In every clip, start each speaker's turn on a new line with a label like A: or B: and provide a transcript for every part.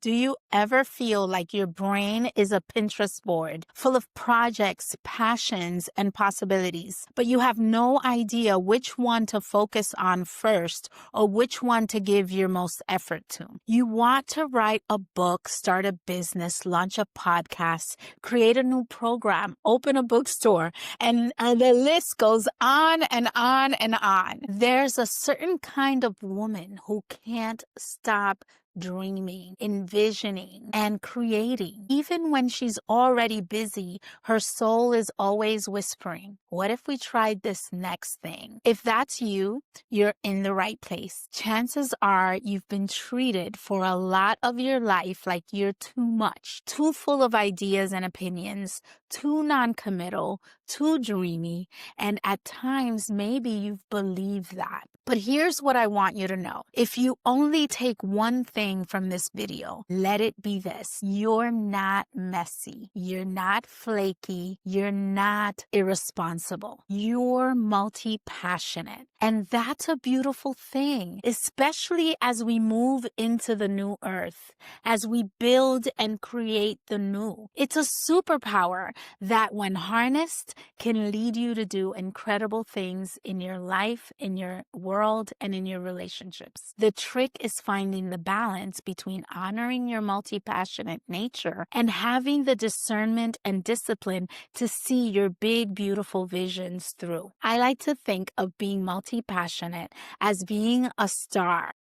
A: Do you ever feel like your brain is a Pinterest board full of projects, passions, and possibilities, but you have no idea which one to focus on first or which one to give your most effort to? You want to write a book, start a business, launch a podcast, create a new program, open a bookstore, and the list goes on and on and on. There's a certain kind of woman who can't stop dreaming, envisioning, and creating. Even when she's already busy, her soul is always whispering, what if we tried this next thing? If that's you, you're in the right place. Chances are you've been treated for a lot of your life like you're too much, too full of ideas and opinions, too non-committal, too dreamy, and at times maybe you've believed that. But here's what I want you to know. If you only take one thing from this video, let it be this. You're not messy. You're not flaky. You're not irresponsible. You're multi-passionate. And that's a beautiful thing, especially as we move into the new earth, as we build and create the new. It's a superpower that when harnessed can lead you to do incredible things in your life, in your world, and in your relationships. The trick is finding the balance between honoring your multi-passionate nature and having the discernment and discipline to see your big, beautiful visions through. I like to think of being multi-passionate as being a star.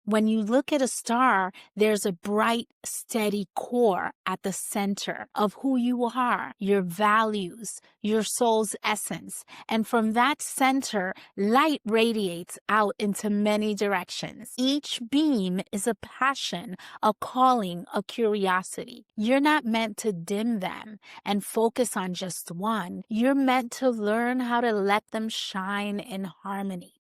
A: When you look at a star, there's a bright, steady core at the center of who you are, your values, your soul's essence. And from that center, light radiates out into many directions. Each beam is a passion, a calling, a curiosity. You're not meant to dim them and focus on just one. You're meant to learn how to let them shine in harmony.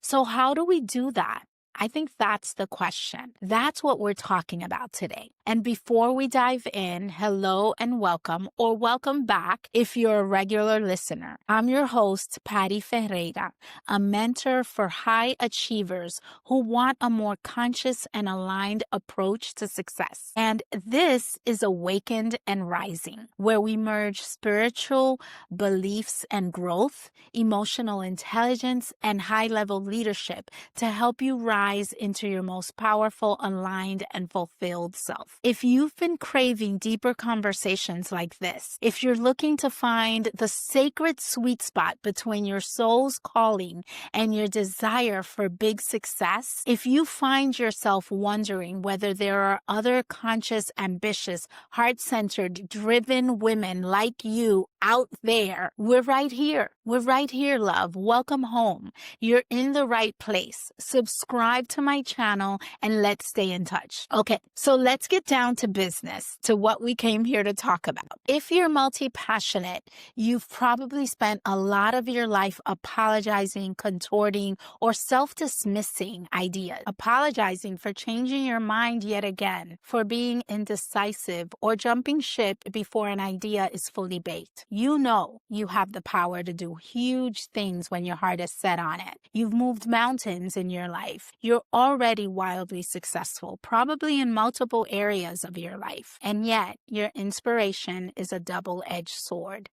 A: So how do we do that? I think that's the question. That's what we're talking about today. And before we dive in, hello and welcome, or welcome back if you're a regular listener. I'm your host, Patty Ferreira, a mentor for high achievers who want a more conscious and aligned approach to success. And this is Awakened and Rising, where we merge spiritual beliefs and growth, emotional intelligence, and high-level leadership to help you rise into your most powerful, aligned, and fulfilled self. If you've been craving deeper conversations like this, if you're looking to find the sacred sweet spot between your soul's calling and your desire for big success, if you find yourself wondering whether there are other conscious, ambitious, heart-centered, driven women like you out there, we're right here. We're right here, love. Welcome home. You're in the right place. Subscribe to my channel and let's stay in touch. Okay, so let's get down to business, to what we came here to talk about. If you're multi-passionate, you've probably spent a lot of your life apologizing, contorting, or self-dismissing ideas, apologizing for changing your mind yet again, for being indecisive, or jumping ship before an idea is fully baked. You know you have the power to do huge things when your heart is set on it. You've moved mountains in your life. You're already wildly successful, probably in multiple areas of your life. And yet, your inspiration is a double-edged sword.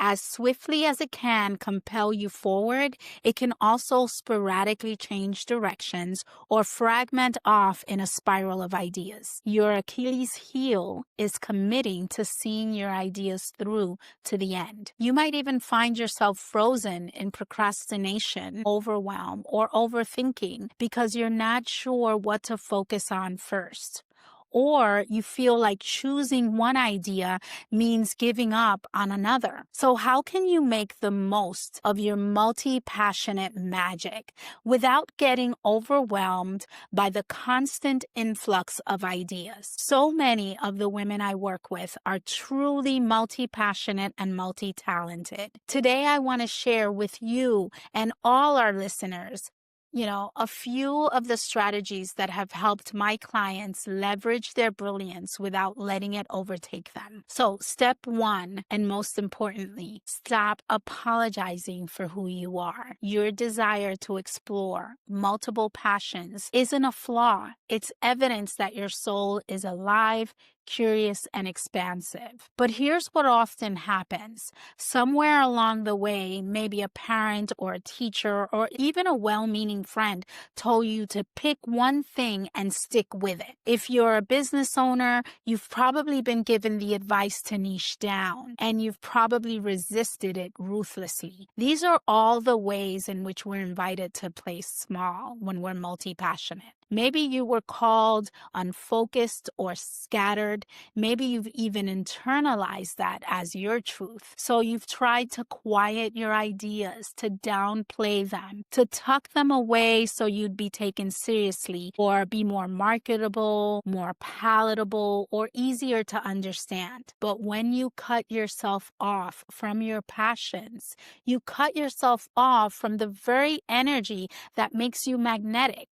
A: As swiftly as it can compel you forward, it can also sporadically change directions or fragment off in a spiral of ideas. Your Achilles heel is committing to seeing your ideas through to the end. You might even find yourself frozen in procrastination, overwhelm, or overthinking because you're not sure what to focus on first. Or you feel like choosing one idea means giving up on another. So how can you make the most of your multi-passionate magic without getting overwhelmed by the constant influx of ideas? So many of the women I work with are truly multi-passionate and multi-talented. Today, I want to share with you and all our listeners A few of the strategies that have helped my clients leverage their brilliance without letting it overtake them. So, step one, and most importantly, stop apologizing for who you are. Your desire to explore multiple passions isn't a flaw, it's evidence that your soul is alive, curious, and expansive. But here's what often happens. Somewhere along the way, maybe a parent or a teacher or even a well-meaning friend told you to pick one thing and stick with it. If you're a business owner, you've probably been given the advice to niche down, and you've probably resisted it ruthlessly. These are all the ways in which we're invited to play small when we're multi-passionate. Maybe you were called unfocused or scattered. Maybe you've even internalized that as your truth. So you've tried to quiet your ideas, to downplay them, to tuck them away so you'd be taken seriously or be more marketable, more palatable, or easier to understand. But when you cut yourself off from your passions, you cut yourself off from the very energy that makes you magnetic.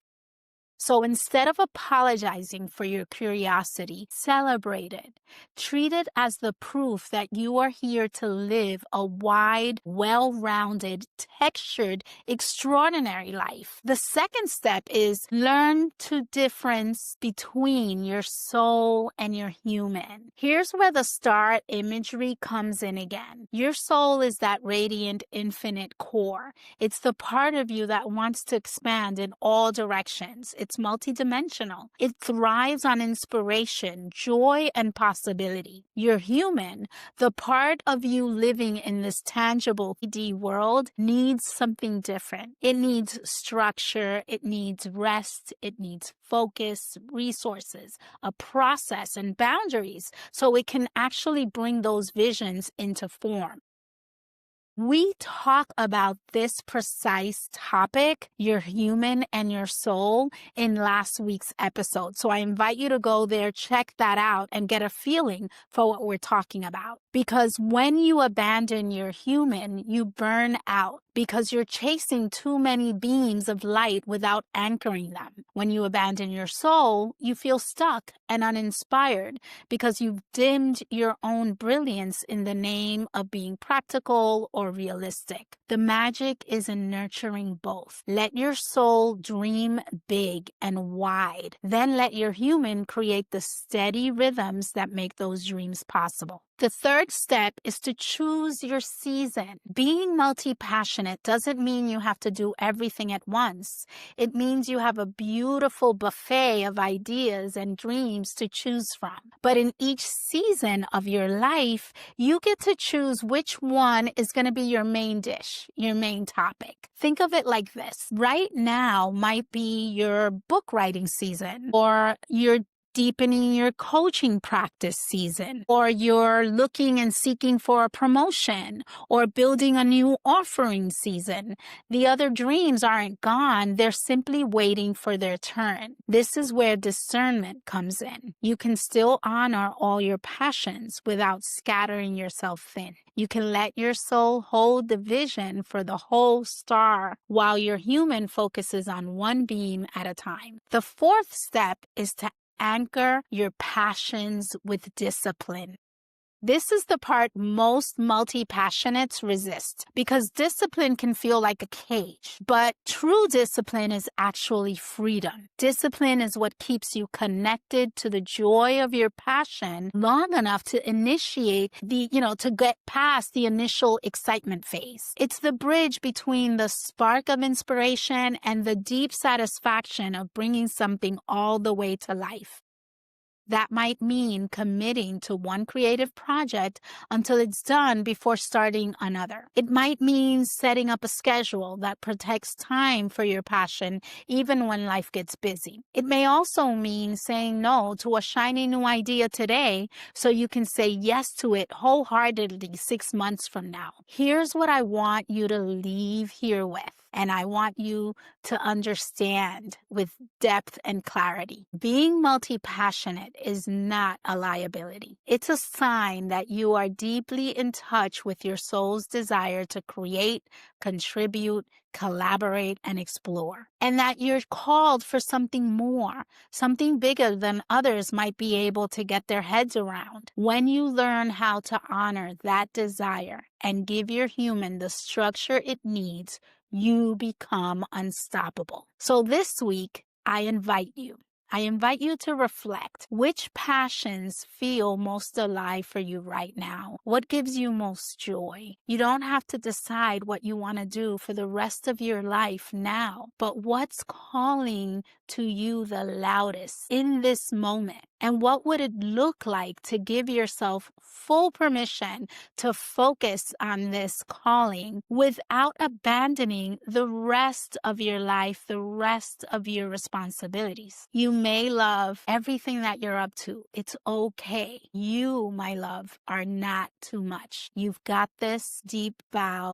A: So instead of apologizing for your curiosity, celebrate it. Treat it as the proof that you are here to live a wide, well-rounded, textured, extraordinary life. The second step is learn to difference between your soul and your human. Here's where the star imagery comes in again. Your soul is that radiant, infinite core. It's the part of you that wants to expand in all directions. It's multidimensional. It thrives on inspiration, joy, and possibility. You're human. The part of you living in this tangible 3D world needs something different. It needs structure. It needs rest. It needs focus, resources, a process, and boundaries so it can actually bring those visions into form. We talk about this precise topic, your human and your soul, in last week's episode. So I invite you to go there, check that out, and get a feeling for what we're talking about. Because when you abandon your human, you burn out because you're chasing too many beams of light without anchoring them. When you abandon your soul, you feel stuck and uninspired because you've dimmed your own brilliance in the name of being practical or realistic. The magic is in nurturing both. Let your soul dream big and wide. Then let your human create the steady rhythms that make those dreams possible. The third step is to choose your season. Being multi-passionate doesn't mean you have to do everything at once. It means you have a beautiful buffet of ideas and dreams to choose from. But in each season of your life, you get to choose which one is going to be your main dish, your main topic. Think of it like this. Right now might be your book writing season, or your deepening your coaching practice season, or you're looking and seeking for a promotion, or building a new offering season. The other dreams aren't gone. They're simply waiting for their turn. This is where discernment comes in. You can still honor all your passions without scattering yourself thin. You can let your soul hold the vision for the whole star while your human focuses on one beam at a time. The fourth step is to anchor your passions with discipline. This is the part most multi-passionates resist because discipline can feel like a cage, but true discipline is actually freedom. Discipline is what keeps you connected to the joy of your passion long enough to initiate to get past the initial excitement phase. It's the bridge between the spark of inspiration and the deep satisfaction of bringing something all the way to life. That might mean committing to one creative project until it's done before starting another. It might mean setting up a schedule that protects time for your passion even when life gets busy. It may also mean saying no to a shiny new idea today so you can say yes to it wholeheartedly 6 months from now. Here's what I want you to leave here with. And I want you to understand with depth and clarity. Being multi-passionate is not a liability. It's a sign that you are deeply in touch with your soul's desire to create, contribute, collaborate, and explore. And that you're called for something more, something bigger than others might be able to get their heads around. When you learn how to honor that desire and give your human the structure it needs, you become unstoppable. So this week, I invite you to reflect which passions feel most alive for you right now. What gives you most joy? You don't have to decide what you want to do for the rest of your life now, but what's calling to you the loudest in this moment? And what would it look like to give yourself full permission to focus on this calling without abandoning the rest of your life, the rest of your responsibilities? You may love everything that you're up to. It's okay. You, my love, are not too much. You've got this. Deep bow.